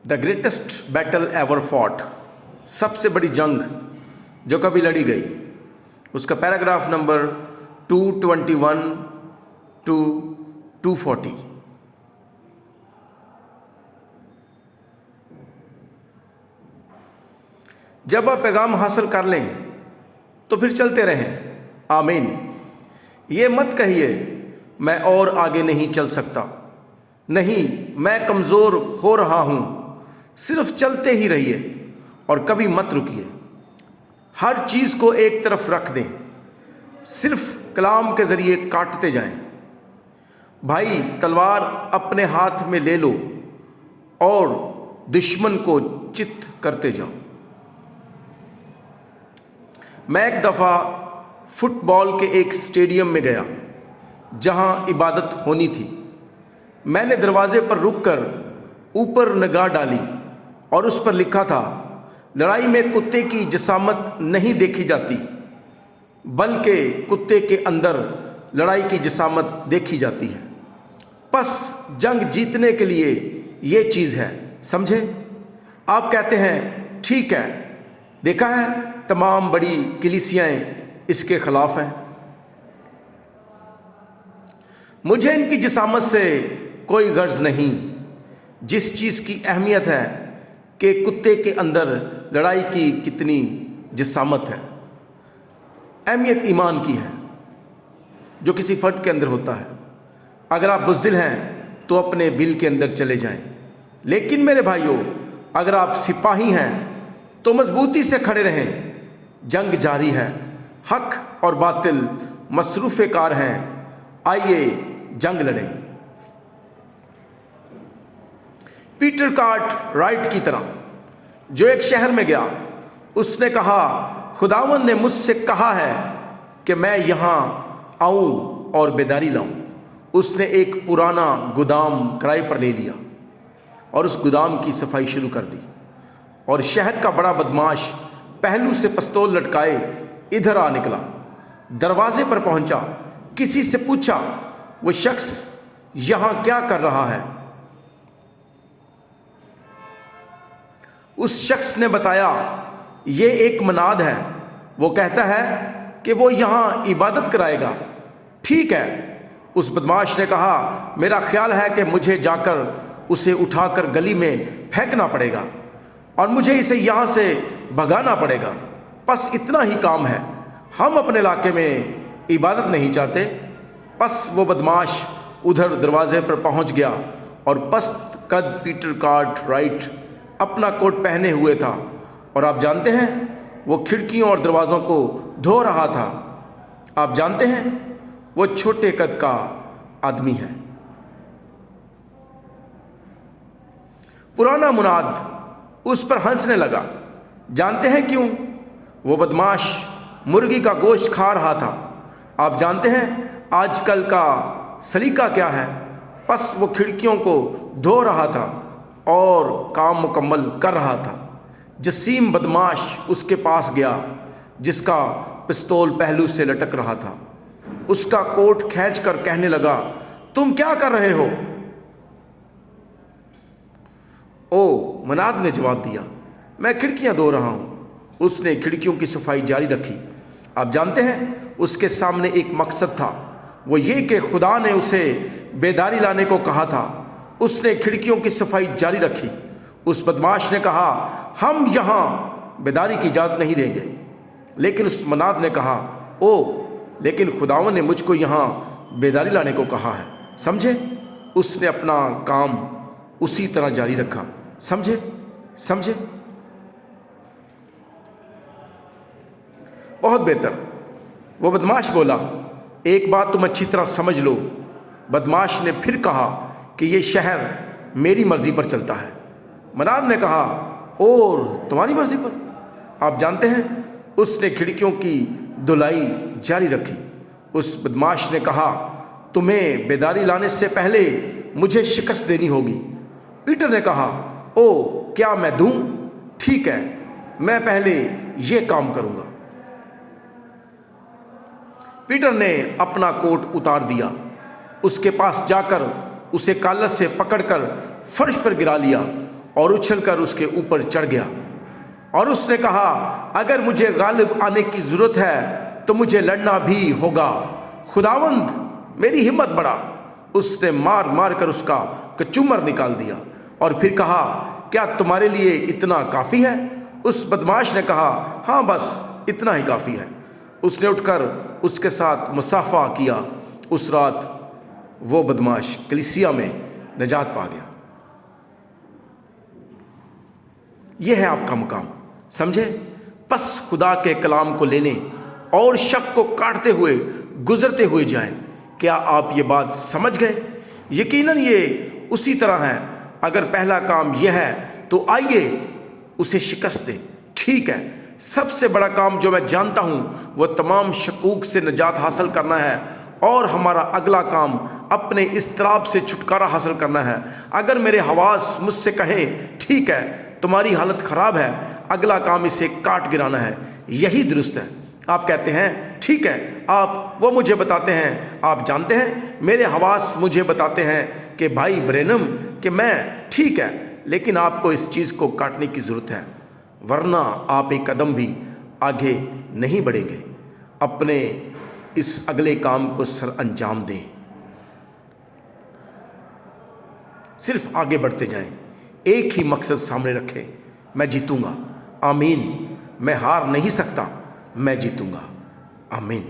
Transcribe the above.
The greatest battle ever fought, सबसे बड़ी जंग जो कभी लड़ी गई, उसका पैराग्राफ नंबर 221 टू 240। जब आप पैगाम हासिल कर लें तो फिर चलते रहें, आमीन। ये मत कहिए मैं और आगे नहीं चल सकता, नहीं मैं कमज़ोर हो रहा हूँ, सिर्फ चलते ही रहिए और कभी मत रुकिए। हर चीज़ को एक तरफ रख दें, सिर्फ कलाम के ज़रिए काटते जाएं। भाई तलवार अपने हाथ में ले लो और दुश्मन को चित करते जाओ। मैं एक दफ़ा फुटबॉल के एक स्टेडियम में गया जहां इबादत होनी थी। मैंने दरवाजे पर रुककर ऊपर निगाह डाली और उस पर लिखा था, लड़ाई में कुत्ते की जिसामत नहीं देखी जाती, बल्कि कुत्ते के अंदर लड़ाई की जिसामत देखी जाती है। बस जंग जीतने के लिए ये चीज़ है, समझे? आप कहते हैं ठीक है, देखा है तमाम बड़ी कलीसियाएं इसके खिलाफ हैं। मुझे इनकी जिसामत से कोई गर्ज नहीं। जिस चीज़ की अहमियत है कि कुत्ते के अंदर लड़ाई की कितनी जिसामत है, अहमियत ईमान की है जो किसी फर्द के अंदर होता है। अगर आप बुज़दिल हैं तो अपने बिल के अंदर चले जाएं, लेकिन मेरे भाइयों अगर आप सिपाही हैं तो मजबूती से खड़े रहें। जंग जारी है, हक और बातिल मसरूफ़ कार हैं, आइए जंग लड़ें। पीटर कार्ट राइट की तरह जो एक शहर में गया, उसने कहा खुदावन ने मुझसे कहा है कि मैं यहाँ आऊँ और बेदारी लाऊं। उसने एक पुराना गोदाम किराए पर ले लिया और उस गोदाम की सफाई शुरू कर दी, और शहर का बड़ा बदमाश पहलू से पिस्तौल लटकाए इधर आ निकला। दरवाजे पर पहुंचा, किसी से पूछा वो शख्स यहाँ क्या कर रहा है। उस शख्स ने बताया ये एक मनाद है, वो कहता है कि वो यहाँ इबादत कराएगा। ठीक है, उस बदमाश ने कहा मेरा ख्याल है कि मुझे जाकर उसे उठाकर गली में फेंकना पड़ेगा और मुझे इसे यहाँ से भगाना पड़ेगा। बस इतना ही काम है, हम अपने इलाके में इबादत नहीं चाहते। बस वो बदमाश उधर दरवाजे पर पहुँच गया और पस्त कद पीटर कार्ट राइट अपना कोट पहने हुए था, और आप जानते हैं वो खिड़कियों और दरवाज़ों को धो रहा था। आप जानते हैं वो छोटे कद का आदमी है। पुराना मुनाद उस पर हंसने लगा। जानते हैं क्यों? वो बदमाश मुर्गी का गोश्त खा रहा था। आप जानते हैं आजकल का सलीका क्या है? बस वो खिड़कियों को धो रहा था और काम मुकम्मल कर रहा था। जसीम बदमाश उसके पास गया जिसका पिस्तौल पहलू से लटक रहा था। उसका कोट खींचकर कहने लगा, तुम क्या कर रहे हो? ओ, मनाद ने जवाब दिया, मैं खिड़कियां धो रहा हूं। उसने खिड़कियों की सफाई जारी रखी। आप जानते हैं उसके सामने एक मकसद था, वो ये कि खुदा ने उसे बेदारी लाने को कहा था। उसने खिड़कियों की सफाई जारी रखी। उस बदमाश ने कहा हम यहाँ बेदारी की इजाज़त नहीं देंगे, लेकिन उस मनाद ने कहा ओ, लेकिन खुदावन ने मुझको यहाँ बेदारी लाने को कहा है। समझे? उसने अपना काम उसी तरह जारी रखा। समझे? बहुत बेहतर। वो बदमाश बोला, एक बात तुम अच्छी तरह समझ लो। बदमाश ने फिर कहा कि ये शहर मेरी मर्जी पर चलता है। मनाद ने कहा, और तुम्हारी मर्जी पर? आप जानते हैं उसने खिड़कियों की धुलाई जारी रखी। उस बदमाश ने कहा, तुम्हें बेदारी लाने से पहले मुझे शिकस्त देनी होगी। पीटर ने कहा, ओ, क्या मैं दूं? ठीक है, मैं पहले ये काम करूंगा। पीटर ने अपना कोट उतार दिया, उसके पास जाकर उसे कॉलर से पकड़कर फर्श पर गिरा लिया اور اچھل کر اس کے اوپر چڑھ گیا، اور اس نے کہا اگر مجھے غالب آنے کی ضرورت ہے تو مجھے لڑنا بھی ہوگا، خداوند میری ہمت بڑھا۔ اس نے مار مار کر اس کا کچومر نکال دیا اور پھر کہا کیا تمہارے لیے اتنا کافی ہے؟ اس بدماش نے کہا ہاں بس اتنا ہی کافی ہے۔ اس نے اٹھ کر اس کے ساتھ مصافحہ کیا۔ اس رات وہ بدماش کلیسیا میں نجات پا گیا۔ یہ ہے آپ کا مقام، سمجھے؟ پس خدا کے کلام کو لینے اور شک کو کاٹتے ہوئے گزرتے ہوئے جائیں۔ کیا آپ یہ بات سمجھ گئے؟ یقیناً یہ اسی طرح ہے۔ اگر پہلا کام یہ ہے تو آئیے اسے شکست دیں۔ ٹھیک ہے، سب سے بڑا کام جو میں جانتا ہوں وہ تمام شکوک سے نجات حاصل کرنا ہے، اور ہمارا اگلا کام اپنے اضطراب سے چھٹکارا حاصل کرنا ہے۔ اگر میرے حواس مجھ سے کہیں ٹھیک ہے تمہاری حالت خراب ہے، اگلا کام اسے کاٹ گرانا ہے، یہی درست ہے۔ آپ کہتے ہیں ٹھیک ہے، وہ مجھے بتاتے ہیں، آپ جانتے ہیں میرے حواس مجھے بتاتے ہیں کہ بھائی برینم کہ میں ٹھیک ہے، لیکن آپ کو اس چیز کو کاٹنے کی ضرورت ہے، ورنہ آپ ایک قدم بھی آگے نہیں بڑھیں گے۔ اپنے اس اگلے کام کو سر انجام دیں، صرف آگے بڑھتے جائیں، ایک ہی مقصد سامنے رکھیں، میں جیتوں گا، آمین۔ میں ہار نہیں سکتا، میں جیتوں گا، آمین۔